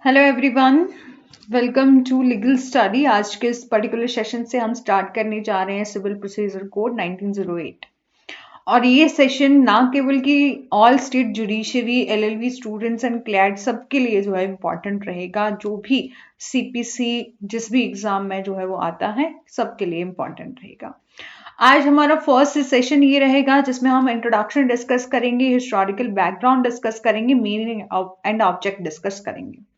Hello everyone, welcome to legal study. आज के इस पर्टिकुलर सेशन से हम स्टार्ट करने जा रहे हैं सिविल प्रोसीजर कोड 1908। और ये सेशन ना केवल कि all state judiciary, LLB students and CLAT सबके लिए जो है इम्पॉर्टेंट रहेगा। जो भी सीपीसी जिस भी एग्जाम में जो है वो आता है सबके लिए इम्पॉर्टेंट रहेगा। आज हमारा फर्स्ट सेशन ये रहेगा जिसमें हम इंट्रोडक्शन डिस्कस करेंगे, हिस्टोरिकल बैकग्राउंड डिस्कस करेंगे, मीनिंग एंड ऑब्जेक्ट डिस्कस करेंगे।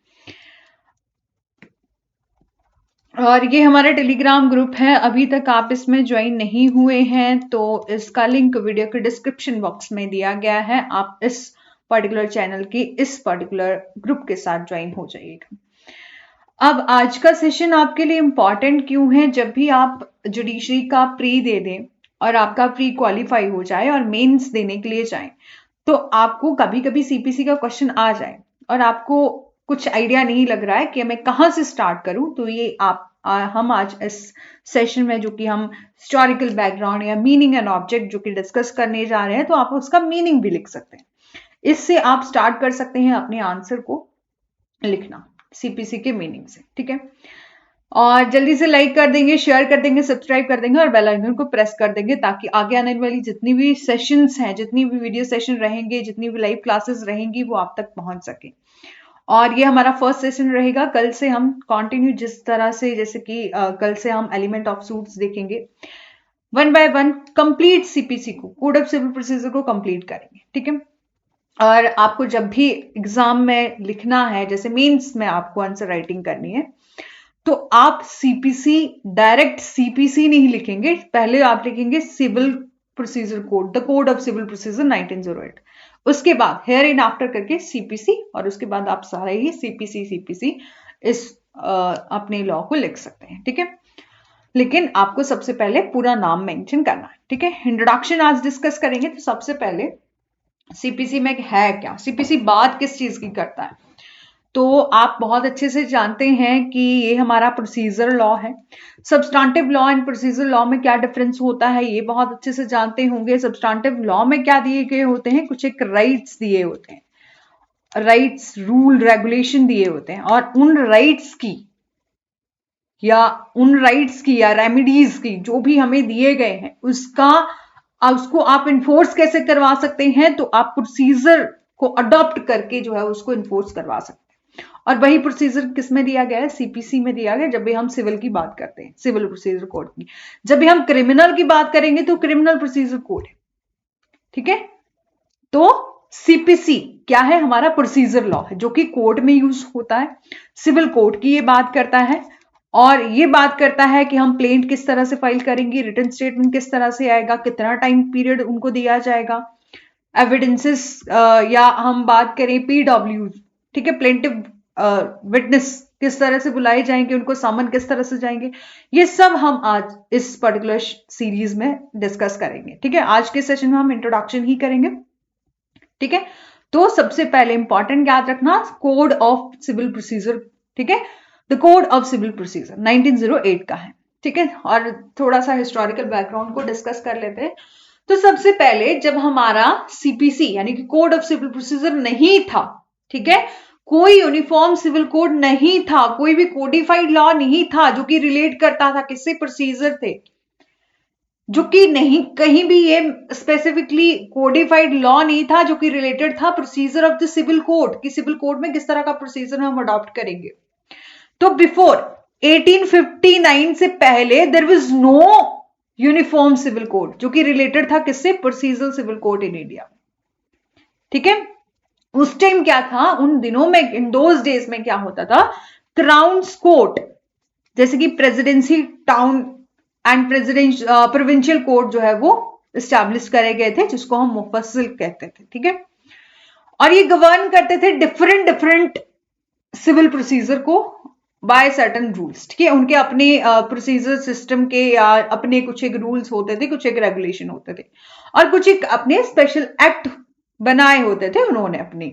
और ये हमारा टेलीग्राम ग्रुप है, अभी तक आप इसमें ज्वाइन नहीं हुए हैं तो इसका लिंक वीडियो के डिस्क्रिप्शन बॉक्स में दिया गया है। आप इस पर्टिकुलर चैनल की इस पर्टिकुलर ग्रुप के साथ ज्वाइन हो जाइएगा। अब आज का सेशन आपके लिए इम्पॉर्टेंट क्यों है? जब भी आप जुडिशरी का प्री दे दें और आपका प्री क्वालिफाई हो जाए और मेंस देने के लिए जाएं, तो आपको कभी कभी सीपीसी का क्वेश्चन आ जाए और आपको कुछ आइडिया नहीं लग रहा है कि मैं कहाँ से स्टार्ट करूं, तो ये हम आज इस सेशन में जो कि हम हिस्टोरिकल बैकग्राउंड या मीनिंग एंड ऑब्जेक्ट जो कि डिस्कस करने जा रहे हैं, तो आप उसका मीनिंग भी लिख सकते हैं। इससे आप स्टार्ट कर सकते हैं अपने आंसर को लिखना सीपीसी के मीनिंग से। ठीक है, और जल्दी से लाइक कर देंगे, शेयर कर देंगे, सब्सक्राइब कर देंगे और बेल आइकन को प्रेस कर देंगे ताकि आगे आने वाली जितनी भी सेशंस हैं, जितनी भी वीडियो सेशन रहेंगे, जितनी भी लाइव क्लासेस रहेंगी, वो आप तक पहुंच सके। और ये हमारा फर्स्ट सेशन रहेगा। कल से हम कंटिन्यू जिस तरह से, जैसे कि कल से हम एलिमेंट ऑफ सूट्स देखेंगे, one by one complete CPC को, कोड ऑफ सिविल प्रोसीजर को कंप्लीट करेंगे। ठीक है, और आपको जब भी एग्जाम में लिखना है, जैसे मीन्स में आपको आंसर राइटिंग करनी है, तो आप सीपीसी, डायरेक्ट सीपीसी नहीं लिखेंगे, पहले आप लिखेंगे civil procedure code, the code of civil procedure 1908। उसके बाद हेयर इन आफ्टर करके सीपीसी, और उसके बाद आप सारे ही सीपीसी इस अपने लॉ को लिख सकते हैं। ठीक है, लेकिन आपको सबसे पहले पूरा नाम मेंशन करना है। ठीक है, इंट्रोडक्शन आज डिस्कस करेंगे। तो सबसे पहले सीपीसी में है क्या, सीपीसी बात किस चीज की करता है, तो आप बहुत अच्छे से जानते हैं कि ये हमारा प्रोसीजर लॉ है। Substantive law and procedure law में क्या डिफरेंस होता है ये बहुत अच्छे से जानते होंगे। सब्सटेंटिव लॉ में क्या दिए गए होते हैं, कुछ एक राइट्स दिए होते हैं, राइट्स, रूल, रेगुलेशन दिए होते हैं, और उन राइट्स की या रेमेडीज की जो भी हमें दिए गए हैं, उसको आप इन्फोर्स कैसे करवा सकते हैं, तो आप प्रोसीजर को अडॉप्ट करके जो है उसको इन्फोर्स करवा सकते हैं। और वही प्रोसीजर किस में दिया गया है, सीपीसी में दिया गया। जब भी हम सिविल की बात करते हैं, सिविल प्रोसीजर कोड की, जब भी हम क्रिमिनल की बात करेंगे तो क्रिमिनल प्रोसीजर कोड है। ठीक है, तो सीपीसी क्या है, हमारा प्रोसीजर लॉ है जो कि कोर्ट में यूज होता है। सिविल कोड की ये बात करता है, और ये बात करता है कि हम प्लेंट किस तरह से फाइल करेंगे, रिटन स्टेटमेंट किस तरह से आएगा, कितना टाइम पीरियड उनको दिया जाएगा, एविडेंसेस, या हम बात करें पीडब्ल्यू, ठीक है, प्लेंटिव विटनेस किस तरह से बुलाए जाएंगे, उनको समन किस तरह से जाएंगे, ये सब हम आज इस पर्टिकुलर सीरीज में डिस्कस करेंगे। ठीक है, आज के सेशन में हम इंट्रोडक्शन ही करेंगे। ठीक है, तो सबसे पहले इंपॉर्टेंट याद रखना, कोड ऑफ सिविल प्रोसीजर। ठीक है, the code of civil procedure 1908 का है। ठीक है, और थोड़ा सा हिस्टोरिकल बैकग्राउंड को डिस्कस कर लेते हैं। तो सबसे पहले जब हमारा सीपीसी यानी कि कोड ऑफ सिविल प्रोसीजर नहीं था, ठीक है, कोई यूनिफॉर्म सिविल कोड नहीं था, कोई भी कोडिफाइड लॉ नहीं था जो कि रिलेट करता था, किससे, प्रोसीजर थे, जो कि नहीं, कहीं भी ये स्पेसिफिकली कोडिफाइड लॉ नहीं था जो कि रिलेटेड था procedure of the civil code, कि सिविल कोड में किस तरह का प्रोसीजर हम अडॉप्ट करेंगे। तो बिफोर 1859 से पहले there was no uniform civil code जो कि रिलेटेड था किससे, procedure civil code in India. ठीक है, उस टाइम क्या था, उन दिनों में, इन दोज डेज में क्या होता था, क्राउन्स कोर्ट, जैसे कि presidency town and provincial court जो है वो स्टैब्लिश करे गए थे, जिसको हम मुफस्सिल कहते थे। ठीक है, और ये गवर्न करते थे डिफरेंट सिविल प्रोसीजर को बाय सर्टन रूल्स। ठीक है, उनके अपने प्रोसीजर सिस्टम के या अपने कुछ एक रूल्स होते थे, कुछ एक रेगुलेशन होते थे, और कुछ एक अपने स्पेशल एक्ट बनाए होते थे उन्होंने अपने।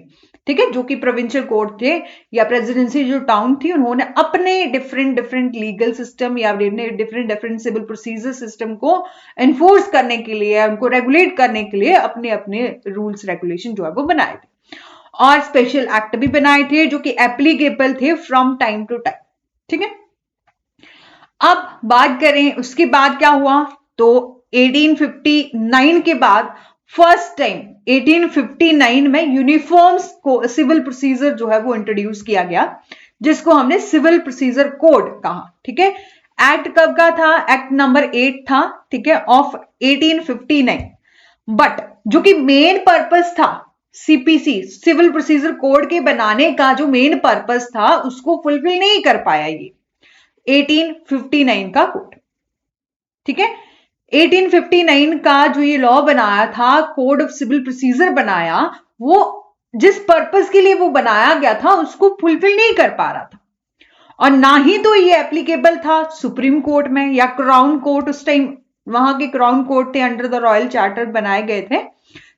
ठीक है, जो कि प्रोविंशियल कोर्ट थे या प्रेसिडेंसी जो टाउन थी, उन्होंने अपने डिफरेंट लीगल सिस्टम या डिफरेंट सिविल प्रोसीजर सिस्टम को एनफोर्स करने के लिए, उनको रेगुलेट करने के लिए अपने अपने रूल्स रेगुलेशन जो है वो बनाए थे। और स्पेशल एक्ट भी बनाए थे जो कि एप्लीकेबल थे फ्रॉम टाइम टू टाइम। ठीक है, अब बात करें उसके बाद क्या हुआ, तो 1859 के बाद फर्स्ट टाइम 1859 में यूनिफॉर्म्स को सिविल प्रोसीजर जो है वो इंट्रोड्यूस किया गया, जिसको हमने सिविल प्रोसीजर कोड कहा। ठीक है, एक्ट कब का था, एक्ट नंबर 8 था, ठीक है, ऑफ 1859। बट जो कि मेन पर्पस था सीपीसी सिविल प्रोसीजर कोड के बनाने का, जो मेन पर्पस था उसको फुलफिल नहीं कर पाया ये 1859 का कोड। ठीक है, 1859 का जो ये लॉ बनाया था, कोड ऑफ सिविल प्रोसीजर बनाया, वो जिस पर्पस के लिए वो बनाया गया था उसको फुलफिल नहीं कर पा रहा था, और ना ही तो ये एप्लीकेबल था सुप्रीम कोर्ट में या क्राउन कोर्ट। उस टाइम वहां के क्राउन कोर्ट थे, अंडर द रॉयल चार्टर बनाए गए थे,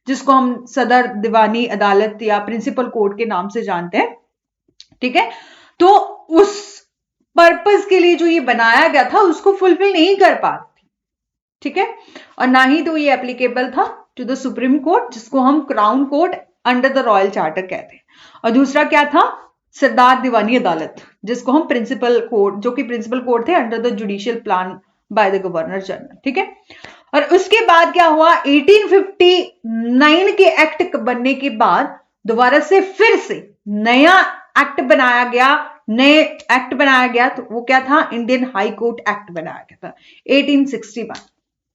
जिसको हम सदर दीवानी अदालत या प्रिंसिपल कोर्ट के नाम से जानते हैं। ठीक है, तो उस पर्पस के लिए जो ये बनाया गया था उसको फुलफिल नहीं कर पा रही थी। ठीक है, और ना ही तो ये एप्लीकेबल था टू द सुप्रीम कोर्ट, जिसको हम crown court under the royal charter कहते हैं। और दूसरा क्या था, सरदार दीवानी अदालत, जिसको हम प्रिंसिपल कोर्ट, जो कि प्रिंसिपल कोर्ट थे under the judicial plan by the governor general. ठीक है, और उसके बाद क्या हुआ, 1859 के एक्ट बनने के बाद दोबारा से फिर से नया एक्ट बनाया गया, नए एक्ट बनाया गया, तो वो क्या था, इंडियन हाई कोर्ट एक्ट बनाया गया था 1861।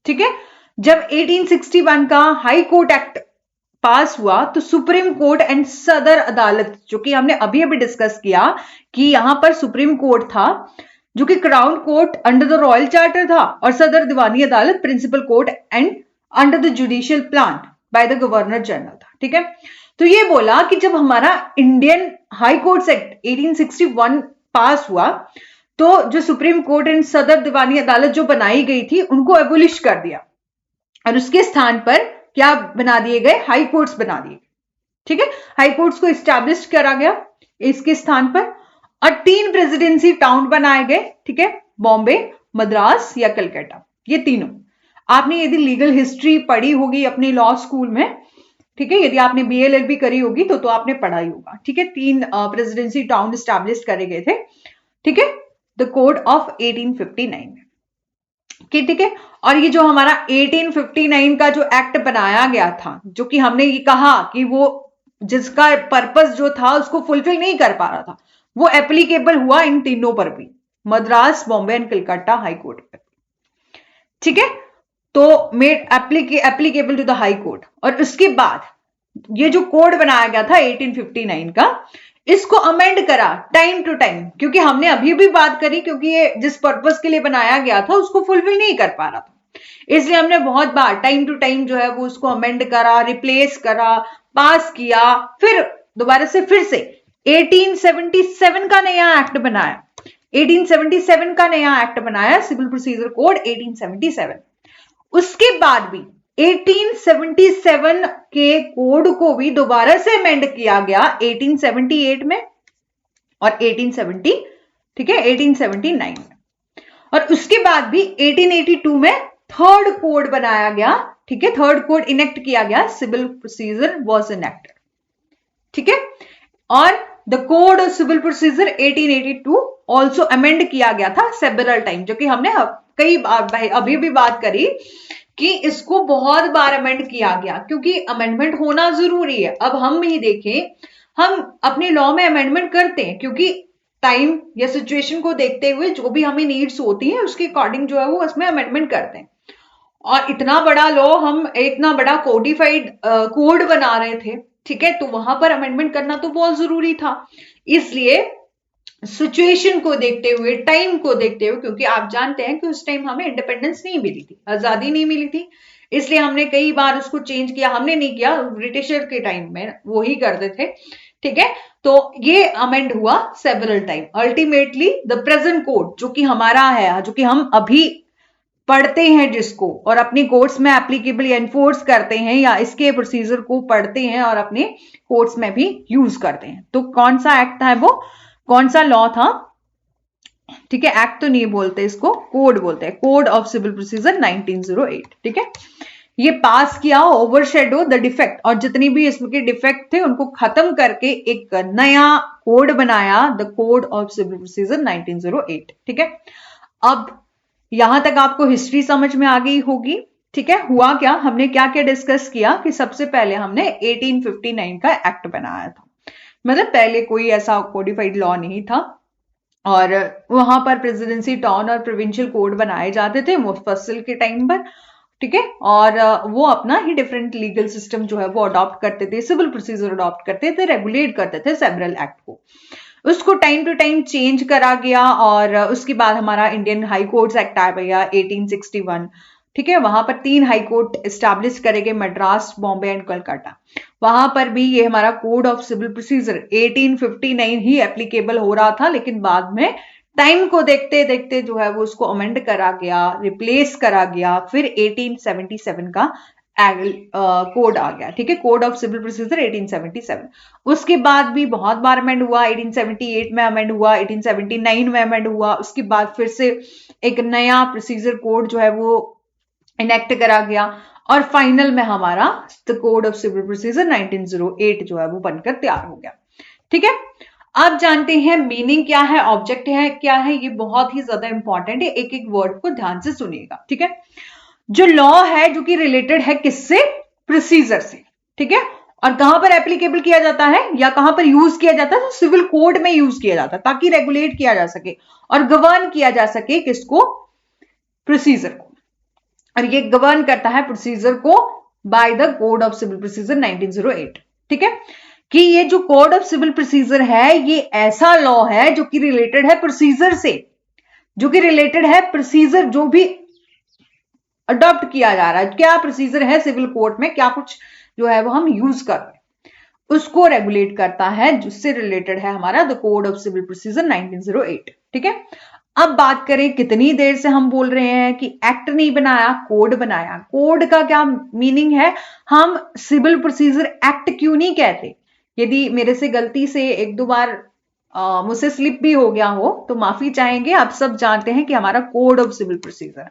ठीक है, जब 1861 का हाई कोर्ट एक्ट पास हुआ तो सुप्रीम कोर्ट एंड सदर अदालत, जो कि हमने अभी अभी डिस्कस किया कि यहां पर सुप्रीम कोर्ट था, जो कि crown court under the royal charter था, और Sadar Diwani Adalat principal court and under the judicial plan by the governor general था। ठीक है, तो ये बोला कि जब हमारा Indian high court act 1861 pass हुआ, तो जो सुप्रीम कोर्ट एंड सदर दीवानी अदालत जो बनाई गई थी उनको एबोलिश कर दिया, और उसके स्थान पर क्या बना दिए गए, हाई कोर्ट्स बना दिए गए। ठीक है, हाई कोर्ट्स को इस्टेब्लिश करा गया इसके स्थान पर, और 3 प्रेसिडेंसी टाउन बनाए गए। ठीक है, बॉम्बे, मद्रास या कलकत्ता, ये तीनों। आपने यदि लीगल हिस्ट्री पढ़ी होगी अपने लॉ स्कूल में, ठीक है, यदि आपने बीएलएलबी करी होगी तो आपने पढ़ा ही होगा। ठीक है, 3 प्रेसिडेंसी टाउन इस्टेब्लिश करे गए थे। ठीक है, द कोड ऑफ 1859 में। ठीक है, और ये जो हमारा 1859 का जो एक्ट बनाया गया था, जो कि हमने ये कहा कि वो जिसका पर्पस जो था उसको फुलफिल नहीं कर पा रहा था, वो एप्लीकेबल हुआ इन तीनों पर भी, Madras, Bombay and Calcutta high court पर। ठीक है, तो made applicable to the high court. और उसके बाद ये जो कोड बनाया गया था 1859 का, इसको अमेंड करा टाइम टू टाइम, क्योंकि हमने अभी भी बात करी, क्योंकि ये जिस पर्पस के लिए बनाया गया था उसको फुलफिल नहीं कर पा रहा था, इसलिए हमने बहुत बार टाइम टू टाइम जो है वो उसको अमेंड करा, रिप्लेस करा, पास किया, फिर दोबारा से फिर से 1877 का नया एक्ट बनाया, 1877 का नया एक्ट बनाया, सिविल प्रोसीजर कोड 1877। उसके बाद भी 1877 के कोड को भी दोबारा से अमेंड किया गया 1878 में और 1870, ठीक है, 1879 में, और उसके बाद भी 1882 में थर्ड कोड बनाया गया। ठीक है, थर्ड कोड इनेक्ट किया गया, सिविल प्रोसीजर वाज इनेक्टेड। ठीक है, और the code of civil procedure 1882 also amend किया गया था सेवरल टाइम, जो कि हमने कई बार अभी भी बात करी कि इसको बहुत बार अमेंड किया गया, क्योंकि अमेंडमेंट होना जरूरी है। अब हम ही देखें, हम अपने लॉ में अमेंडमेंट करते हैं क्योंकि टाइम या सिचुएशन को देखते हुए जो भी हमें नीड्स होती है उसके अकॉर्डिंग जो है वो उसमें अमेंडमेंट करते हैं। और इतना बड़ा लॉ, हम इतना बड़ा कोडिफाइड कोड बना रहे थे, ठीक है, तो वहां पर अमेंडमेंट करना तो बहुत जरूरी था। इसलिए सिचुएशन को देखते हुए, टाइम को देखते हुए, क्योंकि आप जानते हैं कि उस टाइम हमें इंडिपेंडेंस नहीं मिली थी, आजादी नहीं मिली थी, इसलिए हमने कई बार उसको चेंज किया। हमने नहीं किया, ब्रिटिशर के टाइम में वो ही करते थे। ठीक है, तो ये अमेंड हुआ several time. Ultimately the present code जो कि हमारा है, जो कि हम अभी पढ़ते हैं जिसको, और अपनी कोर्ट्स में एप्लीकेबल एनफोर्स करते हैं, या इसके प्रोसीजर को पढ़ते हैं और अपने कोर्ट्स में भी यूज करते हैं। तो कौन सा एक्ट था वो, कौन सा लॉ था? ठीक है, एक्ट तो नहीं बोलते इसको, कोड बोलते हैं, कोड ऑफ सिविल प्रोसीजर 1908। ठीक है, ये पास किया ओवरशैडो द डिफेक्ट, और जितनी भी इसमें के डिफेक्ट थे उनको खत्म करके एक नया कोड बनाया, the code of civil procedure 1908। ठीक है, अब यहां तक आपको हिस्ट्री समझ में आ गई होगी। ठीक है, हुआ क्या, हमने क्या क्या डिस्कस किया कि सबसे पहले हमने 1859 का एक्ट बनाया था, मतलब पहले कोई ऐसा कोडिफाइड लॉ नहीं था, और वहां पर प्रेसिडेंसी टाउन और प्रोविंशियल कोड बनाए जाते थे मुफस्सिल के टाइम पर। ठीक है, और वो अपना ही डिफरेंट लीगल सिस्टम जो है वो अडॉप्ट करते थे, सिविल प्रोसीजर अडॉप्ट करते थे, रेगुलेट करते थे सेवरल एक्ट को। उसको टाइम टू टाइम चेंज करा गया, और उसके बाद हमारा इंडियन हाई कोर्ट्स एक्ट आ गया 1861। ठीक है, वहां पर 3 हाई कोर्ट एस्टैब्लिश करे गए, मद्रास, बॉम्बे एंड कलकत्ता। वहां पर भी ये हमारा कोड ऑफ सिविल प्रोसीजर 1859 ही एप्लीकेबल हो रहा था, लेकिन बाद में टाइम को देखते देखते जो है वो उसको अमेंड करा गया, रिप्लेस करा गया, फिर 1877 का कोड आ गया। ठीक है, कोड ऑफ सिविल प्रोसीजर 1877। उसके बाद भी बहुत बार अमेंड हुआ, 1878 में अमेंड हुआ, 1879 में अमेंड हुआ, उसके बाद फिर से एक नया प्रोसीजर कोड जो है वो इनेक्ट करा गया, और फाइनल में हमारा the code of civil procedure 1908 जो है वो बनकर तैयार हो गया। ठीक है, आप जानते हैं मीनिंग क्या है, ऑब्जेक्ट है क्या है, ये बहुत ही ज्यादा इंपॉर्टेंट है, एक एक वर्ड को ध्यान से सुनिएगा। ठीक है, जो लॉ है जो कि रिलेटेड है किससे, प्रोसीजर से। ठीक है, और कहां पर एप्लीकेबल किया जाता है या कहां पर यूज किया जाता है, तो सिविल कोड में यूज किया जाता है, ताकि रेगुलेट किया जा सके और गवर्न किया जा सके किसको, प्रोसीजर को। और ये गवर्न करता है प्रोसीजर को by the code of civil procedure 1908। ठीक है, कि ये जो कोड ऑफ सिविल प्रोसीजर है ये ऐसा लॉ है जो कि रिलेटेड है प्रोसीजर से, जो कि रिलेटेड है प्रोसीजर जो भी अडॉप्ट किया जा रहा है, क्या प्रोसीजर है सिविल कोर्ट में, क्या कुछ जो है वो हम यूज कर रहे हैं, उसको रेगुलेट करता है, जिससे रिलेटेड है हमारा the code of civil procedure 1908। ठीक है, अब बात करें कितनी देर से हम बोल रहे हैं कि एक्ट नहीं बनाया, कोड बनाया। कोड का क्या मीनिंग है, हम सिविल प्रोसीजर एक्ट क्यों नहीं कहते। यदि मेरे से गलती से एक दो बार मुझसे स्लिप भी हो गया हो तो माफी चाहेंगे, आप सब जानते हैं कि हमारा कोड ऑफ सिविल प्रोसीजर है।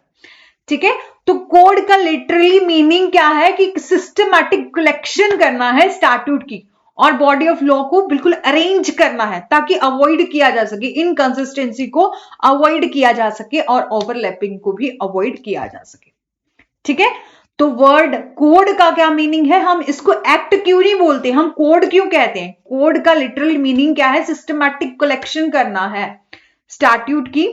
ठीक है, तो कोड का लिटरली मीनिंग क्या है कि सिस्टमैटिक कलेक्शन करना है स्टैट्यूट की और बॉडी ऑफ लॉ को बिल्कुल अरेंज करना है, ताकि अवॉइड किया जा सके, इनकंसिस्टेंसी को अवॉइड किया जा सके और ओवरलैपिंग को भी अवॉइड किया जा सके। ठीक है, तो वर्ड कोड का क्या मीनिंग है, हम इसको एक्ट क्यों नहीं बोलते, हम कोड क्यों कहते हैं। कोड का लिटरल मीनिंग क्या है, सिस्टमैटिक कलेक्शन करना है स्टैट्यूट की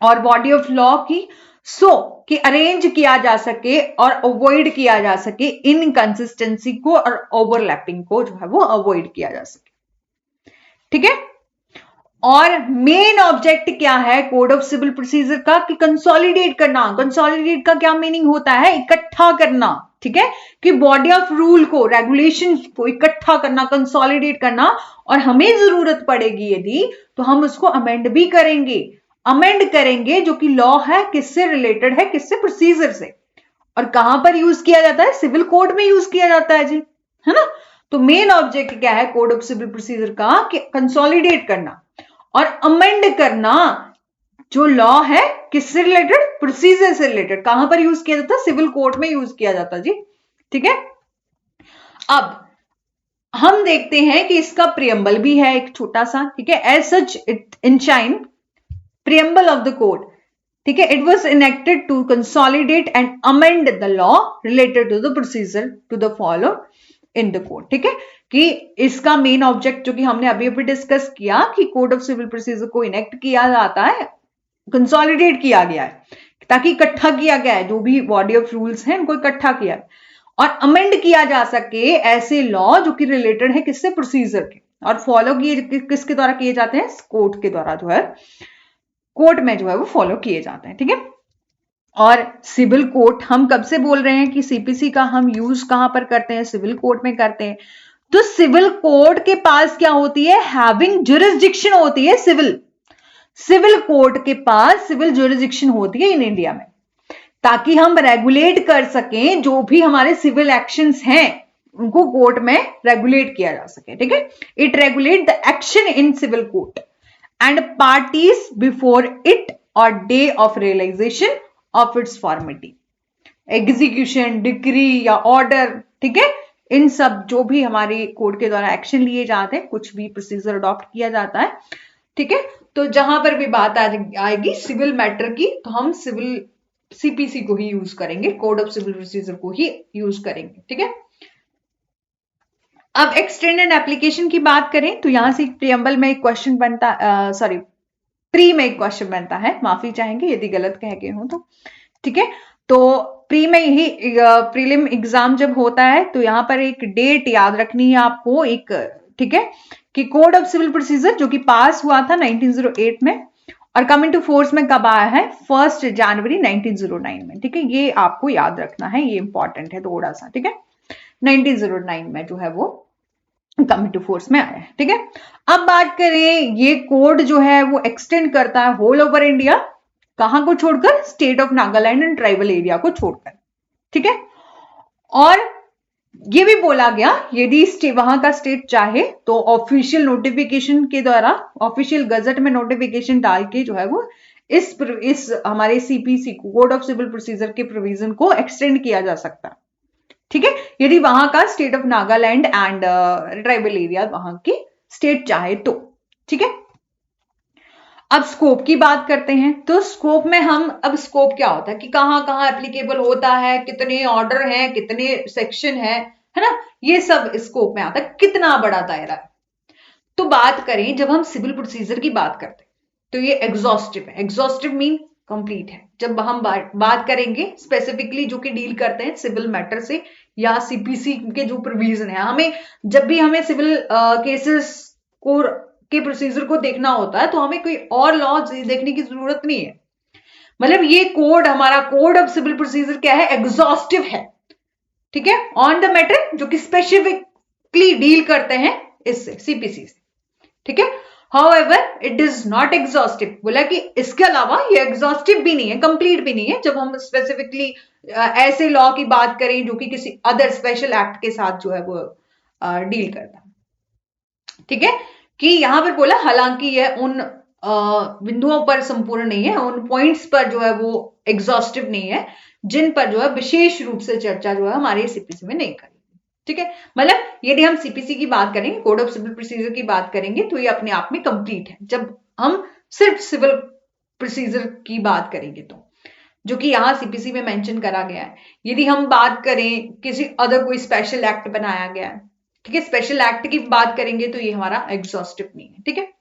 और बॉडी ऑफ लॉ की, कि अरेंज किया जा सके और अवॉइड किया जा सके इनकंसिस्टेंसी को और ओवरलैपिंग को जो है वो अवॉइड किया जा सके। ठीक है, और मेन ऑब्जेक्ट क्या है कोड ऑफ सिविल प्रोसीजर का, कि कंसोलिडेट करना। कंसोलिडेट का क्या मीनिंग होता है, इकट्ठा करना। ठीक है, कि बॉडी ऑफ रूल को, रेगुलेशन को इकट्ठा करना, कंसोलिडेट करना, और हमें जरूरत पड़ेगी यदि तो हम उसको अमेंड भी करेंगे। अमेंड करेंगे जो कि लॉ है किससे रिलेटेड है, किससे, प्रोसीजर से। और कहां पर यूज किया जाता है, सिविल कोड में यूज किया जाता है जी, है ना। तो मेन ऑब्जेक्ट क्या है कोड ऑफ सिविल प्रोसीजर का, कि कंसोलिडेट करना और अमेंड करना जो लॉ है किससे रिलेटेड, प्रोसीजर से रिलेटेड। कहां पर यूज किया जाता है, सिविल कोर्ट में यूज किया जाता जी। ठीक है, अब हम देखते हैं कि इसका प्रियम्बल भी है एक छोटा सा। ठीक है, as such it enshrine preamble of the code. ठीक है, it was enacted to consolidate and amend the law related to the procedure to the follow in the code. ठीक है, कि इसका मेन ऑब्जेक्ट जो कि हमने अभी अभी डिस्कस किया कि कोड ऑफ सिविल प्रोसीजर को इनेक्ट किया जाता है, कंसोलिडेट किया गया है, ताकि इकट्ठा किया गया है जो भी बॉडी ऑफ रूल्स हैं उनको इकट्ठा किया और अमेंड किया जा सके ऐसे लॉ जो कि रिलेटेड है किससे, प्रोसीजर के, और फॉलो किए किसके द्वारा किए जाते हैं, कोर्ट के द्वारा जो है कोर्ट में जो है वो फॉलो किए जाते हैं। ठीक है, और सिविल कोर्ट हम कब से बोल रहे हैं कि सीपीसी का हम यूज कहां पर करते हैं, सिविल कोर्ट में करते हैं। तो सिविल कोर्ट के पास क्या होती है, हैविंग जुरिस्डिक्शन होती है। सिविल कोर्ट के पास सिविल जुरिस्डिक्शन होती है इन इंडिया में, ताकि हम रेगुलेट कर सकें जो भी हमारे सिविल एक्शंस हैं उनको कोर्ट में रेगुलेट किया जा सके। ठीक है, it regulate the action in civil court and parties before it or day of realization of its formality. Execution, decree या ऑर्डर, ठीक है, इन सब जो भी हमारे कोर्ट के द्वारा एक्शन लिए जाते हैं, कुछ भी प्रोसीजर अडॉप्ट किया जाता है, ठीक है। तो जहां पर भी बात आएगी सिविल मैटर की, तो हम सिविल सीपीसी को ही यूज करेंगे, कोड ऑफ सिविल प्रोसीजर को ही यूज करेंगे, ठीक है। अब एक्सटेंडेड एप्लीकेशन की बात करें तो यहां से प्रियम्बल में एक क्वेश्चन बनता, सॉरी प्री में एक क्वेश्चन बनता है, माफी चाहेंगे यदि गलत कह गए हूं तो, ठीक है। तो प्री में ही प्रीलिम एग्जाम जब होता है तो यहाँ पर एक डेट याद रखनी है आपको, एक, ठीक है, कि कोड ऑफ सिविल प्रोसीजर जो कि पास हुआ था 1908 में और कम इनटू फोर्स में कब आया है, 1 जनवरी 1909 में, ठीक है। ये आपको याद रखना है, ये इंपॉर्टेंट है थोड़ा सा, ठीक है। 1909 में जो है वो कम टू फोर्स में आया है, ठीक है। अब बात करें, ये कोड जो है वो एक्सटेंड करता है होल ओवर इंडिया, कहां को छोड़कर, state of Nagaland and tribal area को छोड़कर, ठीक है। और ये भी बोला गया यदि वहां का स्टेट चाहे तो ऑफिशियल नोटिफिकेशन के द्वारा, ऑफिशियल गजट में नोटिफिकेशन डाल के जो है वो इस हमारे CPC code of civil procedure के प्रोविजन को एक्सटेंड किया जा सकता है, ठीक है, यदि वहां का state of Nagaland and tribal area वहां की स्टेट चाहे तो, ठीक है। अब स्कोप की बात करते हैं, तो स्कोप में हम, अब स्कोप क्या होता है कि कहां कहां एप्लीकेबल होता है, कितने ऑर्डर हैं, कितने सेक्शन है ना, ये सब स्कोप में आता है, कितना बड़ा दायरा है। तो बात करें जब हम सिविल प्रोसीजर की बात करते हैं तो ये एग्जॉस्टिव है, एग्जॉस्टिव मीन कंप्लीट है। जब हम बात करेंगे स्पेसिफिकली जो कि डील करते हैं सिविल मैटर से या सीपीसी के जो प्रोविजन है, हमें जब भी हमें सिविल केसेस को के प्रोसीजर को देखना होता है तो हमें कोई और लॉ देखने की जरूरत नहीं है। मतलब ये कोड, हमारा कोड ऑफ सिविल प्रोसीजर क्या है, एग्जॉस्टिव है, ठीक है, ऑन द मैटर, जो कि स्पेसिफिकली डील करते हैं इससे, सीपीसी से, ठीक है। However, it is not exhaustive, बोला कि इसके अलावा ये एग्जॉस्टिव भी नहीं है, कंप्लीट भी नहीं है, जब हम स्पेसिफिकली ऐसे लॉ की बात करें जो कि किसी अदर स्पेशल एक्ट के साथ जो है वो डील करता है, ठीक है। कि यहां पर बोला हालांकि यह उन बिंदुओं पर संपूर्ण नहीं है, उन पॉइंट्स पर जो है वो एग्जॉस्टिव नहीं है जिन पर जो है विशेष रूप से चर्चा जो है हमारे सीपीसी में नहीं करेगी, ठीक है। मतलब यदि हम सीपीसी की बात करेंगे, कोड ऑफ सिविल प्रोसीजर की बात करेंगे, तो ये अपने आप में कंप्लीट है जब हम सिर्फ सिविल प्रोसीजर की बात करेंगे, तो जो कि यहां सीपीसी में मेंशन करा गया है। यदि हम बात करें किसी अदर कोई स्पेशल एक्ट बनाया गया है, ठीक है, स्पेशल एक्ट की बात करेंगे तो ये हमारा एग्जॉस्टिव नहीं है, ठीक है।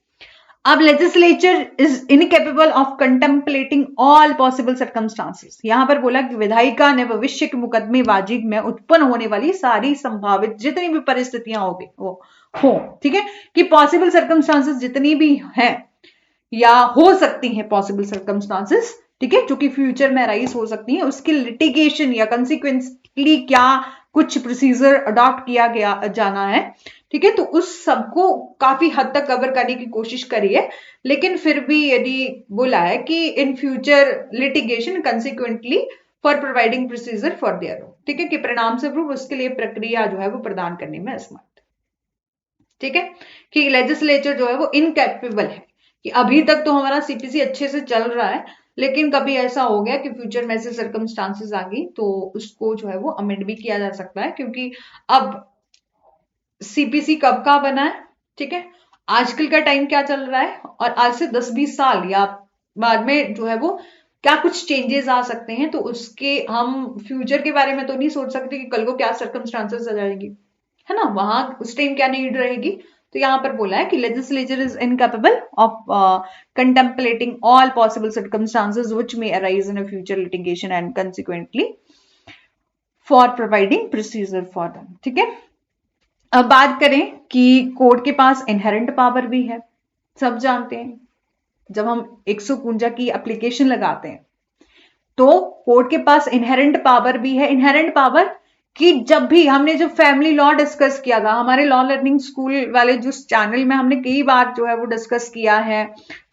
अब legislature is incapable of contemplating all possible circumstances, यहां पर बोला कि विधायिका ने भविष्य के मुकदमेबाजी में उत्पन्न होने वाली सारी संभावित जितनी भी परिस्थितियां हो, ठीक है, कि पॉसिबल सर्कमस्टांसेस जितनी भी हैं या हो सकती हैं पॉसिबल सर्कमस्टांसेस, ठीक है, जो कि फ्यूचर में राइज हो सकती है, उसके लिटिगेशन या कंसिक्वेंसली क्या कुछ प्रोसीजर अडॉप्ट किया गया जाना है, ठीक है। तो उस सबको काफी हद तक कवर करने की कोशिश करी है, लेकिन फिर भी यदि बोला है कि in future litigation consequently for providing procedure for their, ठीक है, कि परिणाम स्वरूप उसके लिए प्रक्रिया जो है वो प्रदान करने में असमर्थ, ठीक है, कि लेजिस्लेचर जो है वो इनकैपेबल है, कि अभी तक तो हमारा सीपीसी अच्छे से चल रहा है, लेकिन कभी ऐसा हो गया कि फ्यूचर में ऐसे सर्कमस्टांसेस आ गई तो उसको जो है वो अमेंड भी किया जा सकता है, क्योंकि अब सीपीसी कब का बना है, ठीक है, आजकल का टाइम क्या चल रहा है, और आज से 10-20 साल या बाद में जो है वो क्या कुछ चेंजेस आ सकते हैं, तो उसके हम फ्यूचर के बारे में तो नहीं सोच सकते कि कल को क्या सर्कमस्टांसेस आ जाएगी, है ना, वहां उस टाइम क्या नीड रहेगी। तो यहां पर बोला है कि legislature is incapable of contemplating all possible circumstances which may arise in a future litigation and consequently for providing procedure for them, ठीक है। अब बात करें कि कोर्ट के पास इनहेरेंट पावर भी है, सब जानते हैं जब हम 151 की एप्लीकेशन लगाते हैं तो कोर्ट के पास इनहेरेंट पावर भी है। इनहेरेंट पावर कि जब भी हमने जो फैमिली लॉ डिस्कस किया था, हमारे लॉ लर्निंग स्कूल वाले जो चैनल में हमने कई बार जो है वो डिस्कस किया है,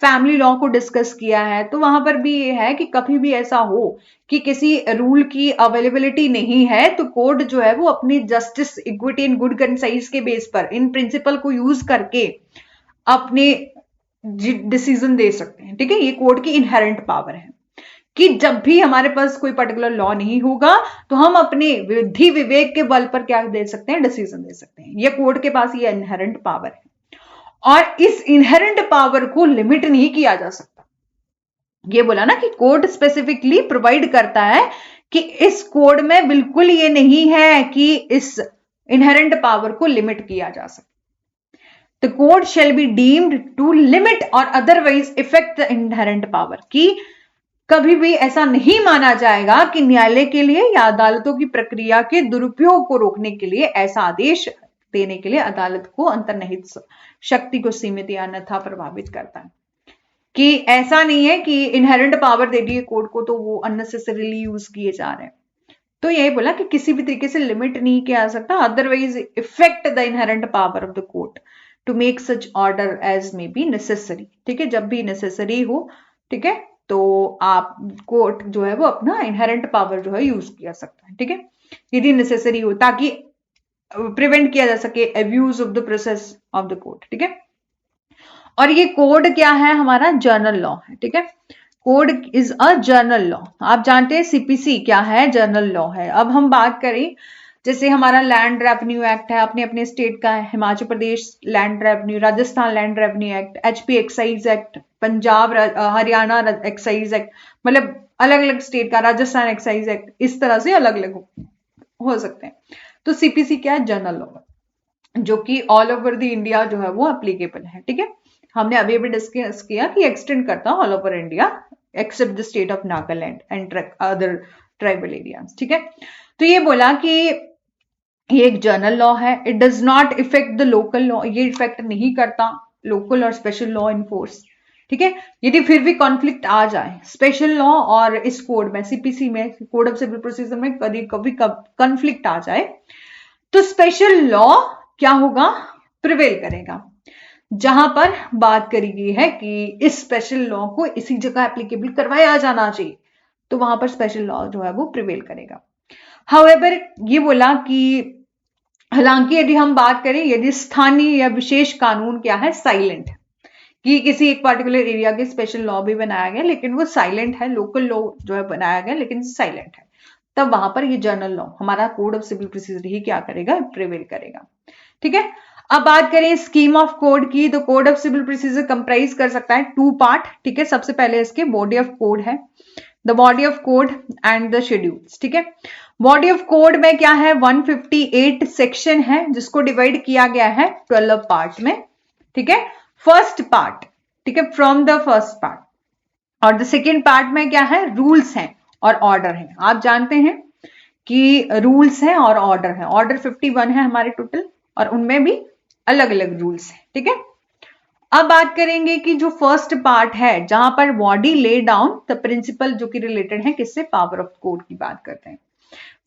फैमिली लॉ को डिस्कस किया है, तो वहां पर भी ये है कि कभी भी ऐसा हो कि किसी रूल की अवेलेबिलिटी नहीं है तो कोर्ट जो है वो अपनी justice, equity and good concise के बेस पर इन प्रिंसिपल को यूज करके अपने डिसीजन दे सकते हैं, ठीक है, ये कोर्ट की इनहेरेंट पावर है। कि जब भी हमारे पास कोई पर्टिकुलर लॉ नहीं होगा तो हम अपने विधि विवेक के बल पर क्या दे सकते हैं, डिसीजन दे सकते हैं। ये कोर्ट के पास ये इनहेरेंट पावर है और इस इनहेरेंट पावर को लिमिट नहीं किया जा सकता। ये बोला ना कि कोर्ट स्पेसिफिकली प्रोवाइड करता है कि इस कोड में बिल्कुल ये नहीं है कि इस इनहेरेंट पावर को लिमिट किया जा सकता। The code shall be deemed to limit or otherwise affect the inherent power, कि कभी भी ऐसा नहीं माना जाएगा कि न्यायालय के लिए या अदालतों की प्रक्रिया के दुरुपयोग को रोकने के लिए ऐसा आदेश देने के लिए अदालत को अंतर्निहित शक्ति को सीमित या अन्यथा प्रभावित करता है। कि ऐसा नहीं है कि इनहेरेंट पावर दे दी है कोर्ट को तो वो अननेसेसरीली यूज किए जा रहे हैं। तो यही बोला कि किसी भी तरीके से लिमिट नहीं किया जा सकता, otherwise effect the inherent power of the court to make such order as may be necessary. ठीक है, जब भी नेसेसरी हो, ठीक है, तो आप कोर्ट जो है वो अपना इनहेरेंट पावर जो है यूज किया सकता है। ठीक है, यदि नेसेसरी हो, ताकि प्रिवेंट किया जा सके abuse of the process of the court. ठीक है, और ये कोड क्या है, हमारा जर्नल लॉ है। ठीक है, code is a journal law. आप जानते हैं सीपीसी क्या है, जर्नल लॉ है। अब हम बात करें, जैसे हमारा लैंड रेवेन्यू एक्ट है अपने अपने स्टेट का है, Himachal Pradesh land revenue, Rajasthan land revenue act, HP excise act, Punjab Haryana excise act, मतलब अलग अलग स्टेट का, राजस्थान एक्साइज एक्ट, इस तरह से अलग अलग हो सकते हैं। तो सीपीसी क्या है, जर्नल लॉ, जो कि ऑल ओवर द इंडिया जो है वो एप्लीकेबल है। ठीक है, हमने अभी अभी डिस्कस किया कि एक्सटेंड करता all over India except the state of Nagaland and other tribal areas. ठीक है, तो ये बोला कि ये एक जर्नल लॉ है, it does not effect the local law, ये इफेक्ट नहीं करता लोकल और स्पेशल लॉ इन फोर्स। ठीक है, यदि फिर भी कॉन्फ्लिक्ट आ जाए स्पेशल लॉ और इस कोड में, सीपीसी में, कोड ऑफ सिविल प्रोसीजर में कभी कभी कॉन्फ्लिक्ट आ जाए तो स्पेशल लॉ क्या होगा, प्रिवेल करेगा। जहां पर बात करी गई है कि इस स्पेशल लॉ को इसी जगह एप्लीकेबल करवाया जाना चाहिए, तो वहां पर स्पेशल लॉ जो है वो प्रिवेल करेगा। हाउएवर ये बोला कि हालांकि यदि हम बात करें, यदि स्थानीय या विशेष कानून क्या है, साइलेंट है, कि किसी एक पर्टिकुलर एरिया के स्पेशल लॉ भी बनाया गया लेकिन वो साइलेंट है, लोकल लॉ जो है बनाया गया लेकिन साइलेंट है, तब वहां पर ये जर्नल लॉ, हमारा कोड ऑफ सिविल प्रोसीजर ही क्या करेगा, प्रिवेल करेगा। ठीक है, अब बात करें स्कीम ऑफ कोड की, तो code of civil procedure comprise कर सकता है 2 पार्ट। ठीक है, सबसे पहले इसके बॉडी ऑफ कोड है, the body of code and the schedules. ठीक है, बॉडी ऑफ कोड में क्या है, 158 सेक्शन है जिसको डिवाइड किया गया है 12 पार्ट में। ठीक है, फर्स्ट पार्ट, ठीक है, फ्रॉम द फर्स्ट पार्ट, और द सेकेंड पार्ट में क्या है, रूल्स हैं और ऑर्डर है। आप जानते हैं कि रूल्स हैं और ऑर्डर है, ऑर्डर 51 है हमारे टोटल, और उनमें भी अलग अलग रूल्स हैं। ठीक है, अब बात करेंगे कि जो फर्स्ट पार्ट है जहां पर body lay down the principal, जो कि रिलेटेड है किससे, पावर ऑफ कोर्ट की बात करते हैं।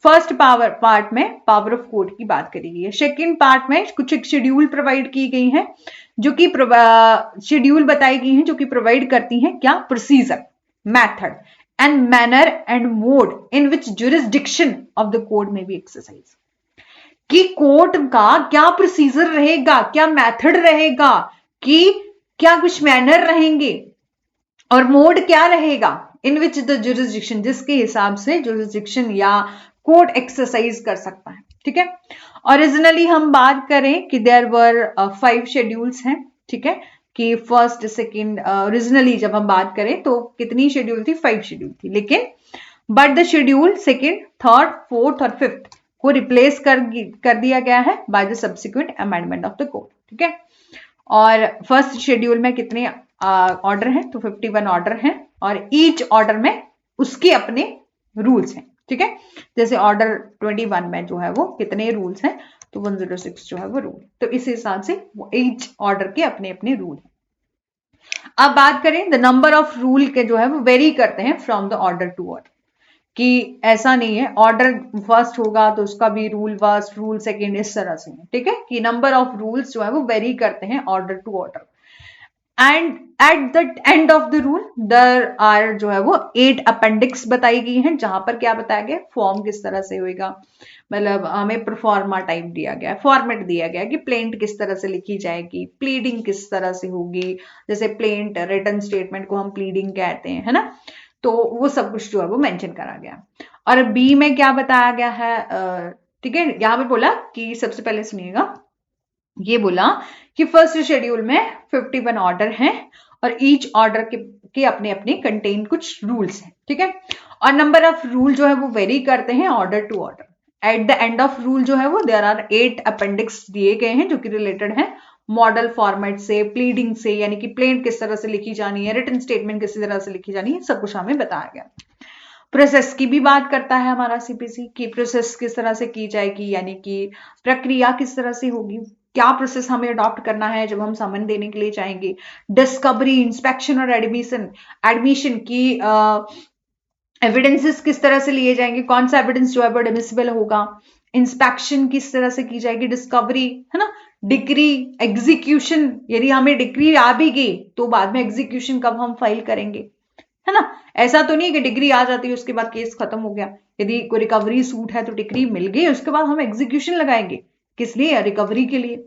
फर्स्ट पार्ट में पावर ऑफ कोर्ट की बात करी गई है। सेकेंड पार्ट में कुछ एक शेड्यूल प्रोवाइड की गई है, जो कि शेड्यूल बताई गई है जो कि प्रोवाइड करती हैं क्या, procedure, method and manner and mode in which jurisdiction of the court में बी एक्सरसाइज, कि कोर्ट का क्या प्रोसीजर रहेगा, क्या मेथड रहेगा, कि क्या कुछ मैनर रहेंगे और मोड क्या रहेगा, इन विच द जुरिस्डिक्शन, जिसके हिसाब से जुरिस्डिक्शन या कोर्ट एक्सरसाइज कर सकता है। ठीक है, ओरिजिनली हम बात करें कि देयर वर 5 शेड्यूल्स हैं। ठीक है, कि फर्स्ट सेकेंड, ओरिजिनली जब हम बात करें तो कितनी शेड्यूल थी, 5 शेड्यूल थी, लेकिन but the schedule second, third, fourth और फिफ्थ को रिप्लेस कर दिया गया है by the subsequent amendment of the code. ठीक है, और फर्स्ट शेड्यूल में कितने ऑर्डर हैं, तो 51 ऑर्डर हैं, और ईच ऑर्डर में उसके अपने रूल्स हैं। ठीक है, जैसे ऑर्डर 21 में जो है वो कितने रूल्स हैं, तो 106 जो है वो रूल, तो इस हिसाब से वो ईच ऑर्डर के अपने अपने रूल हैं। अब बात करें द नंबर ऑफ रूल के जो है वो वेरी करते हैं from the order to order, कि ऐसा नहीं है ऑर्डर फर्स्ट होगा तो उसका भी रूल फर्स्ट, रूल सेकेंड, इस तरह से। ठीक है, कि नंबर ऑफ रूल्स जो है वो वेरी करते हैं order to order, and at the end of the rule there are जो है वो 8 अपेंडिक्स बताई गई हैं, जहां पर क्या बताया गया, फॉर्म किस तरह से होएगा, मतलब हमें प्रोफॉर्मा टाइप दिया गया है, फॉर्मेट दिया गया है कि प्लेंट किस तरह से लिखी जाएगी, प्लीडिंग किस तरह से होगी, जैसे प्लेंट रिटन स्टेटमेंट को हम प्लीडिंग कहते हैं, है ना, तो वो सब कुछ जो है वो मेंशन करा गया। और बी में क्या बताया गया है, ठीक है, यहां पे बोला कि सबसे पहले सुनिएगा, ये बोला कि फर्स्ट शेड्यूल में 51 ऑर्डर हैं और ईच ऑर्डर के अपने अपने कंटेन कुछ रूल्स हैं, ठीक है। और नंबर ऑफ रूल जो है वो वेरी करते हैं order to order. At the end of rule जो है वो देयर आर 8 अपेंडिक्स दिए गए हैं जो कि रिलेटेड है मॉडल फॉर्मेट से, प्लीडिंग से, यानी कि प्लेन किस तरह से लिखी जानी है, रिटन स्टेटमेंट किस तरह से लिखी जानी है, सब कुछ हमें बताया गया। प्रोसेस की भी बात करता है हमारा सीपीसी कि प्रोसेस किस तरह से की जाएगी, यानी कि प्रक्रिया किस तरह से होगी, क्या प्रोसेस हमें अडॉप्ट करना है जब हम समन देने के लिए जाएंगे। डिस्कवरी, इंस्पेक्शन और एडमिशन एडमिशन की एविडेंसेस किस तरह से लिए जाएंगे, कौन सा एविडेंस जो है वो एडमिसिबल होगा। इंस्पेक्शन किस तरह से की जाएगी, डिस्कवरी, है ना, डिग्री, एग्जीक्यूशन, यदि हमें डिग्री आ भी गई तो बाद में एग्जीक्यूशन कब हम फाइल करेंगे, है ना। ऐसा तो नहीं कि डिग्री आ जाती है उसके बाद केस खत्म हो गया। यदि कोई रिकवरी सूट है तो डिग्री मिल गई, उसके बाद हम एग्जीक्यूशन लगाएंगे, किस लिए, रिकवरी के लिए।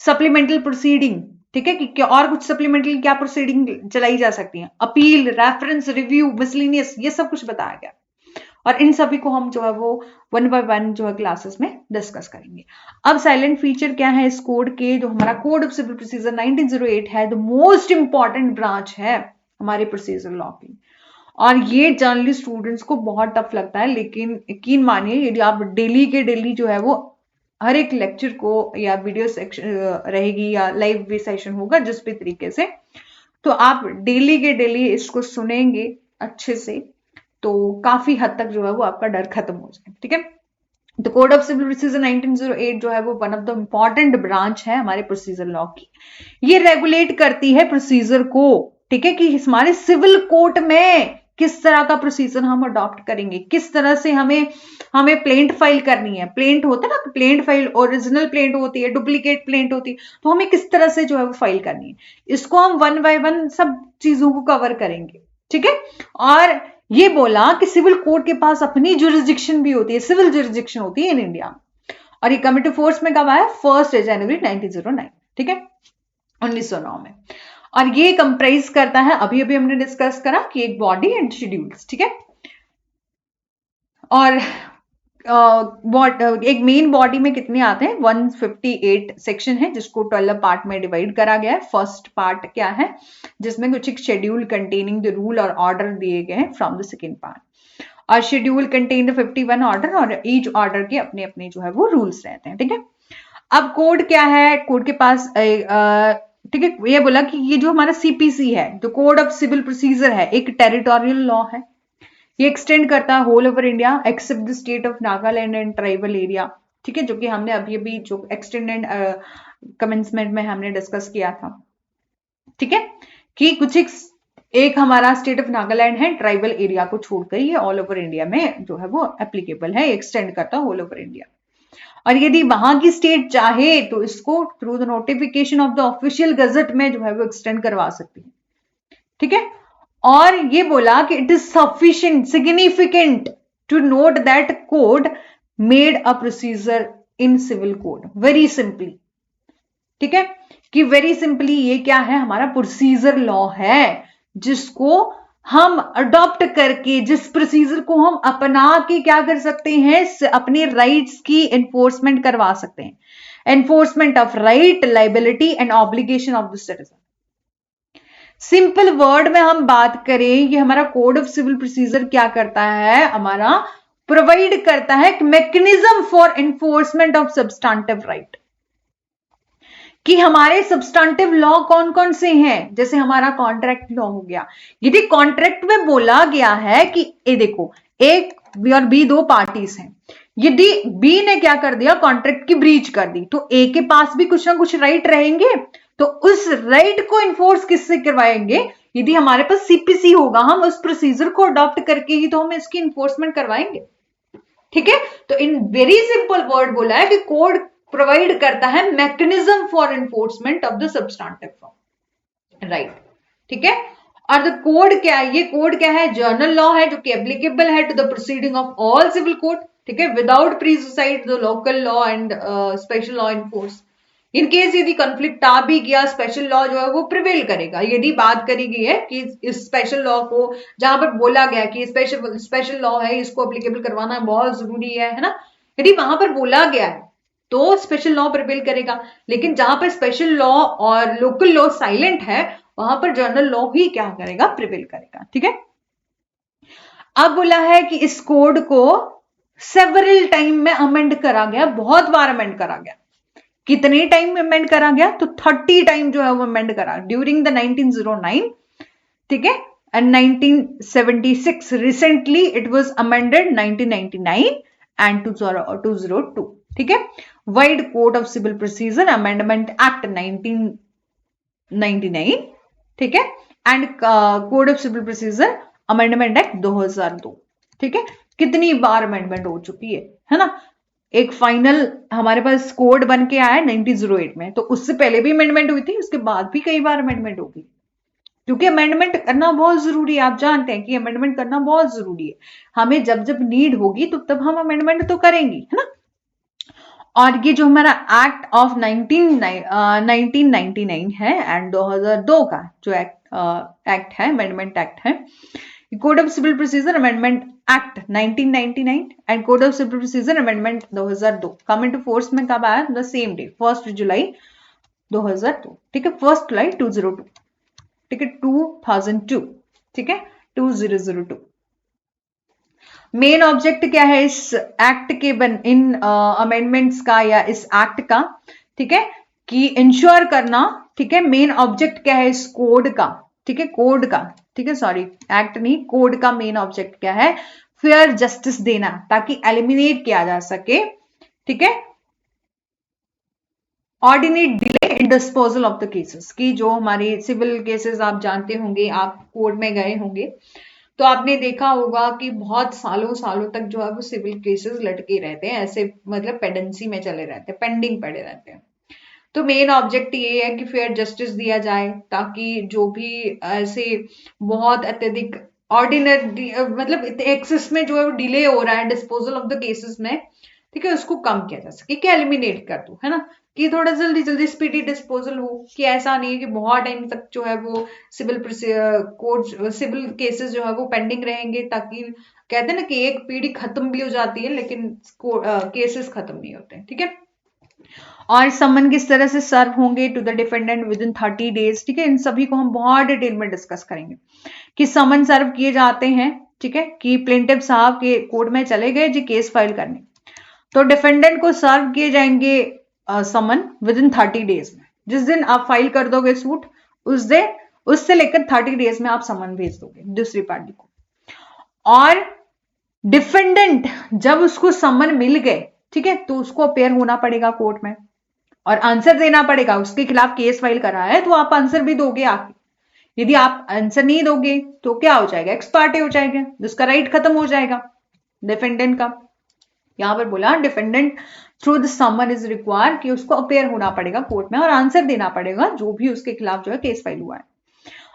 सप्लीमेंटल प्रोसीडिंग, ठीक है, कि क्या और कुछ सप्लीमेंटल क्या प्रोसीडिंग चलाई जा सकती है, अपील, रेफरेंस, रिव्यू, मिसलिनियस, ये सब कुछ बताया गया। और इन सभी को हम जो है वो 1 by 1 जो है क्लासेस में डिस्कस करेंगे। अब साइलेंट फीचर क्या है इस कोड के, जो हमारा कोड ऑफ सिविल प्रोसीजर 1908 है, द मोस्ट इंपॉर्टेंट ब्रांच है हमारे प्रोसीजर लॉ की। और ये जनरली स्टूडेंट्स को बहुत टफ लगता है, लेकिन यकीन मानिए यदि आप डेली के डेली जो है वो हर एक लेक्चर को, या वीडियो सेक्शन रहेगी या लाइव भी सेशन होगा जिस भी तरीके से, तो आप डेली के डेली इसको सुनेंगे अच्छे से, तो काफी हद तक जो है वो आपका डर खत्म हो जाए, ठीक है। The code of civil procedure 1908 जो है वो one of the important branch है हमारे प्रोसीजर लॉ की। ये रेगुलेट करती है प्रोसीजर को, ठीक है, कि हमारे सिविल कोर्ट में किस तरह का प्रोसीजर हम अडॉप्ट करेंगे, किस तरह से हमें प्लेंट फाइल करनी है। प्लेंट होता है ना, प्लेंट फाइल, ओरिजिनल प्लेंट होती है, डुप्लीकेट प्लेंट होती है, तो हमें किस तरह से जो है वो फाइल करनी है। इसको हम 1 by 1 सब चीजों को कवर करेंगे, ठीक है। और ये बोला कि सिविल कोर्ट के पास अपनी जुरिस्डिक्शन भी होती है, सिविल जुरिस्डिक्शन होती है इन इंडिया। और ये कमिंग टू फोर्स में कब आया, 1 जनवरी 1909, ठीक है, 1909 में। और ये कंप्राइज करता है, अभी अभी हमने डिस्कस करा कि एक बॉडी एंड शेड्यूल्स, ठीक है। और एक मेन बॉडी में कितने आते हैं, 158 सेक्शन है जिसको 12 पार्ट में डिवाइड करा गया है। फर्स्ट पार्ट क्या है, जिसमें कुछ एक शेड्यूल कंटेनिंग द रूल और ऑर्डर दिए गए हैं फ्रॉम द सेकेंड पार्ट। और शेड्यूल कंटेन द 51 ऑर्डर, और ईच ऑर्डर के अपने अपने जो है वो रूल्स रहते हैं, ठीक है। अब कोड क्या है, कोड के पास ठीक है, ये बोला कि ये जो हमारा सीपीसी है, जो कोड ऑफ सिविल प्रोसीजर है, एक टेरिटोरियल लॉ है। ये एक्सटेंड करता है whole over India except the state of Nagaland and tribal area, ठीक है, जो कि हमने अभी अभी जो एक्सटेंडेड कमेंसमेंट में हमने डिस्कस किया था, ठीक है, कि कुछ एक हमारा स्टेट ऑफ नागालैंड है, ट्राइबल एरिया को छोड़कर ये ऑल ओवर इंडिया में जो है वो एप्लीकेबल है, एक्सटेंड करता है होल ओवर इंडिया। और यदि वहां की स्टेट चाहे तो इसको through the notification of the official gazette में जो है वो एक्सटेंड करवा सकती है, ठीक है। और ये बोला कि it is sufficient significant to note that code made a procedure in civil code, very simply, ठीक है, कि वेरी सिंपली ये क्या है, हमारा प्रोसीजर लॉ है जिसको हम अडॉप्ट करके, जिस प्रोसीजर को हम अपना के क्या कर सकते हैं, अपने राइट्स की एनफोर्समेंट करवा सकते हैं, enforcement of right, liability and obligation of the citizen. Simple word में हम बात करें, ये हमारा कोड ऑफ सिविल प्रोसीजर क्या करता है, हमारा प्रोवाइड करता है mechanism for enforcement of substantive right, कि हमारे सब्सटेंटिव लॉ कौन कौन से हैं। जैसे हमारा कॉन्ट्रैक्ट लॉ हो गया, यदि कॉन्ट्रैक्ट में बोला गया है कि ये देखो एक बी और बी दो पार्टीज हैं, यदि बी ने क्या कर दिया, कॉन्ट्रैक्ट की ब्रीच कर दी, तो ए के पास भी कुछ ना कुछ राइट रहेंगे, तो उस राइट को इन्फोर्स किससे करवाएंगे, यदि हमारे पास सीपीसी होगा, हम उस प्रोसीजर को अडॉप्ट करके ही तो हम इसकी इन्फोर्समेंट करवाएंगे, ठीक है। तो इन वेरी सिंपल वर्ड बोला है कि कोड प्रोवाइड करता है mechanism for enforcement of the substantive form right, ठीक है। और द कोड क्या है, ये कोड क्या है, जर्नल लॉ है जो कि एप्लीकेबल है to the proceeding of all civil code, ठीक है, without prejudice the local law and special law in force. In case यदि कॉन्फ्लिक्ट आ भी गया, स्पेशल लॉ जो है वो प्रिवेल करेगा। यदि बात करी गई है कि इस स्पेशल लॉ को, जहां पर बोला गया कि स्पेशल लॉ है, इसको अप्लीकेबल करवाना बहुत जरूरी है ना, यदि वहां पर बोला गया है तो स्पेशल लॉ प्रिवेल करेगा। लेकिन जहां पर स्पेशल लॉ और लोकल लॉ साइलेंट है, वहां पर जनरल लॉ ही क्या करेगा, प्रिवेल करेगा। ठीक है, अब बोला है कि इस कोड को सेवरल टाइम में अमेंड करा गया, बहुत बार अमेंड करा गया। कितने टाइम में अमेंड करा गया, तो 30 टाइम जो है वो अमेंड करा ड्यूरिंग द 1909, ठीक है, and 1976 recently it was amended 1999 and 2002। ठीक है, vide code of civil procedure amendment act 1999, ठीक है, and code of civil procedure amendment act 2002। ठीक है, कितनी बार अमेंडमेंट हो चुकी है ना। एक फाइनल हमारे पास कोड बन के आया 1908 में, तो उससे पहले भी अमेंडमेंट हुई थी, उसके बाद भी कई बार अमेंडमेंट होगी, क्योंकि अमेंडमेंट करना बहुत जरूरी है। आप जानते हैं कि अमेंडमेंट करना बहुत जरूरी है, हमें जब जब नीड होगी तो तब हम अमेंडमेंट तो करेंगे, है ना। और ये जो हमारा एक्ट ऑफ 1999 है एंड 2002 का जो एक्ट है, अमेंडमेंट एक्ट है, code of civil procedure amendment act 1999 and code of civil procedure amendment 2002 come into force में कब आया, द सेम डे 1 जुलाई 2002। ठीक है, 1 जुलाई 2002, ठीक है, 2002, ठीक है, 2002। मेन ऑब्जेक्ट क्या है इस एक्ट के इन अमेंडमेंट्स का या इस एक्ट का, ठीक है, कि इंश्योर करना, ठीक है, मेन ऑब्जेक्ट क्या है इस कोड का, ठीक है, कोड का, ठीक है, सॉरी एक्ट नहीं, कोड का मेन ऑब्जेक्ट क्या है, फेयर जस्टिस देना, ताकि एलिमिनेट किया जा सके, ठीक है, ordinate delay in disposal of the cases, की जो हमारे सिविल केसेस आप जानते होंगे, आप कोर्ट में गए होंगे तो आपने देखा होगा कि बहुत सालों सालों तक जो है वो सिविल केसेस लटके रहते हैं, ऐसे मतलब पेंडेंसी में चले रहते हैं, पेंडिंग पड़े रहते हैं। तो मेन ऑब्जेक्ट ये है कि फेयर जस्टिस दिया जाए, ताकि जो भी ऐसे बहुत अत्यधिक ऑर्डिनरी मतलब एक्सेस में जो है वो डिले हो रहा है डिस्पोजल ऑफ द केसेस में, ठीक है, उसको कम किया जा सके, कि एलिमिनेट कर दो, है ना, कि थोड़ा जल्दी जल्दी स्पीडी डिस्पोजल हो, कि ऐसा नहीं है कि बहुत टाइम तक जो है वो सिविल केसेस जो है वो पेंडिंग रहेंगे, ताकि कहते हैं ना कि एक पीढ़ी खत्म भी हो जाती है लेकिन केसेस खत्म नहीं होते। ठीक है, और समन किस तरह से सर्व होंगे to the defendant within 30 days, ठीक है, इन सभी को हम बहुत डिटेल में डिस्कस करेंगे कि समन सर्व किए जाते हैं, ठीक है, कि प्लेंटिफ साहब के कोर्ट में चले गए जी केस फाइल करने, तो डिफेंडेंट को सर्व किए जाएंगे समन विद इन 30 डेज में। जिस दिन आप फाइल कर दोगे सूट, उस दिन उससे लेकर 30 डेज में आप समन भेज दोगे दूसरी पार्टी को। और डिफेंडेंट जब उसको समन मिल गए, ठीक है, तो उसको अपेयर होना पड़ेगा कोर्ट में और आंसर देना पड़ेगा। उसके खिलाफ केस फाइल करा है तो आप आंसर भी दोगे आके। यदि आप आंसर नहीं दोगे तो क्या हो जाएगा, एक्स पार्टी हो जाएगा, उसका राइट खत्म हो जाएगा डिफेंडेंट का। यहां पर बोला defendant through the someone is required, कि उसको अपेयर होना पड़ेगा कोर्ट में और आंसर देना पड़ेगा जो भी उसके खिलाफ जो है केस फाइल हुआ है।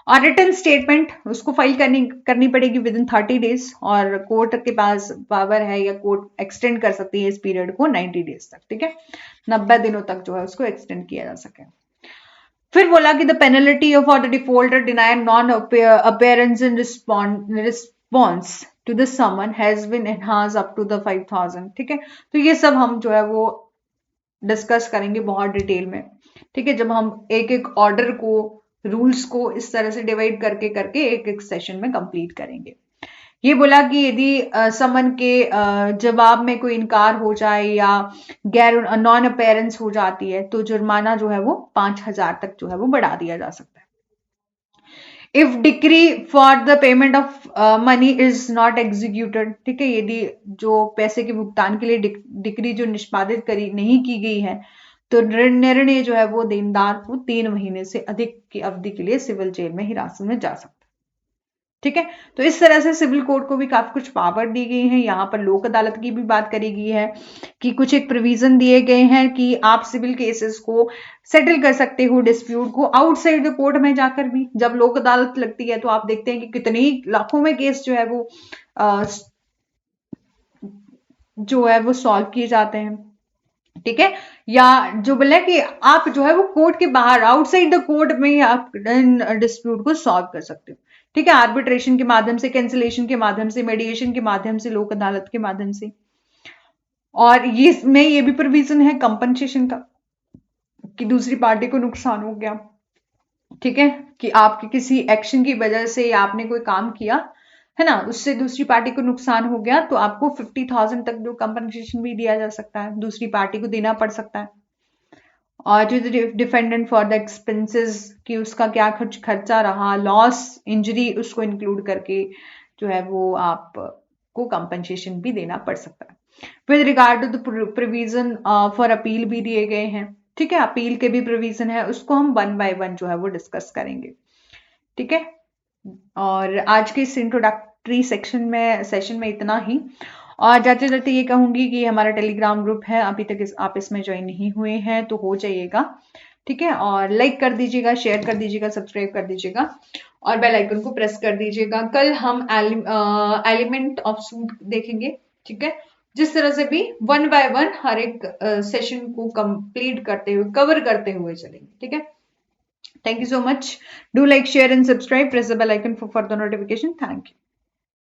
और रिटर्न स्टेटमेंट उसको फाइल करनी पड़ेगी विद इन 30 डेज, और कोर्ट के पास पावर है या कोर्ट एक्सटेंड कर सकती है इस पीरियड को 90 डेज तक, ठीक है, 90 दिनों तक जो है उसको एक्सटेंड किया जा सके। फिर बोला कि the penalty for the defaulter denier non appearance in response to the summon has been enhance up to the 5000, ठीक है, तो ये सब हम जो है वो डिस्कस करेंगे बहुत डिटेल में, ठीक है, जब हम एक एक ऑर्डर को, रूल्स को इस तरह से डिवाइड करके करके एक एक सेशन में कंप्लीट करेंगे। ये बोला कि यदि समन के जवाब में कोई इनकार हो जाए या गैर नॉन अपेयरेंस हो जाती है तो जुर्माना जो है वो 5000 तक जो है वो बढ़ा दिया जा सकता है। If decree for the payment of money is not executed, ठीक है, यदि जो पैसे के भुगतान के लिए डिक्री जो निष्पादित करी नहीं की गई है तो निर्णय जो है वो देनदार को 3 महीने से अधिक की अवधि के लिए सिविल जेल में हिरासत में जा सकता है। ठीक है, तो इस तरह से सिविल कोड को भी काफी कुछ पावर दी गई है। यहाँ पर लोक अदालत की भी बात करी गई है कि कुछ एक प्रोविजन दिए गए हैं कि आप सिविल केसेस को सेटल कर सकते हो, डिस्प्यूट को आउटसाइड द कोर्ट में जाकर भी। जब लोक अदालत लगती है तो आप देखते हैं कि कितने ही लाखों में केस जो है वो सॉल्व किए जाते हैं। ठीक है, या जो बोला कि आप जो है वो कोर्ट के बाहर आउटसाइड द कोर्ट में ही आप डिस्प्यूट को सॉल्व कर सकते हो। ठीक है, आर्बिट्रेशन के माध्यम से, कैंसिलेशन के माध्यम से, मेडिएशन के माध्यम से, लोक अदालत के माध्यम से। और ये इसमें ये भी प्रोविजन है कंपनसेशन का कि दूसरी पार्टी को नुकसान हो गया, ठीक है, कि आपके किसी एक्शन की वजह से या आपने कोई काम किया है ना, उससे दूसरी पार्टी को नुकसान हो गया, तो आपको 50,000 तक जो कंपनसेशन भी दिया जा सकता है, दूसरी पार्टी को देना पड़ सकता है। और जो डिफेंडेंट फॉर द एक्सपेंसेस कि उसका क्या खर्चा रहा, लॉस, इंजरी, उसको इंक्लूड करके जो है वो आपको कंपनसेशन भी देना पड़ सकता है। With regard to the provision for appeal भी दिए गए हैं। ठीक है, अपील के भी प्रोविजन है, उसको हम 1 बाय 1 जो है वो डिस्कस करेंगे। ठीक है, और आज के इस इंट्रोडक्टरी सेशन में इतना ही। और जाते जाते ये कहूंगी कि हमारा टेलीग्राम ग्रुप है, अभी तक आप इसमें ज्वाइन नहीं हुए हैं तो हो जाइएगा। ठीक है, और लाइक कर दीजिएगा, शेयर कर दीजिएगा, सब्सक्राइब कर दीजिएगा और बेल आइकन को प्रेस कर दीजिएगा। कल हम एलिमेंट ऑफ सूट देखेंगे। ठीक है, जिस तरह से भी 1 बाय 1 हर एक सेशन को कंप्लीट करते हुए, कवर करते हुए चलेंगे। ठीक है, thank you so much. Do like, share and subscribe. Press the bell icon for further notification. Thank you.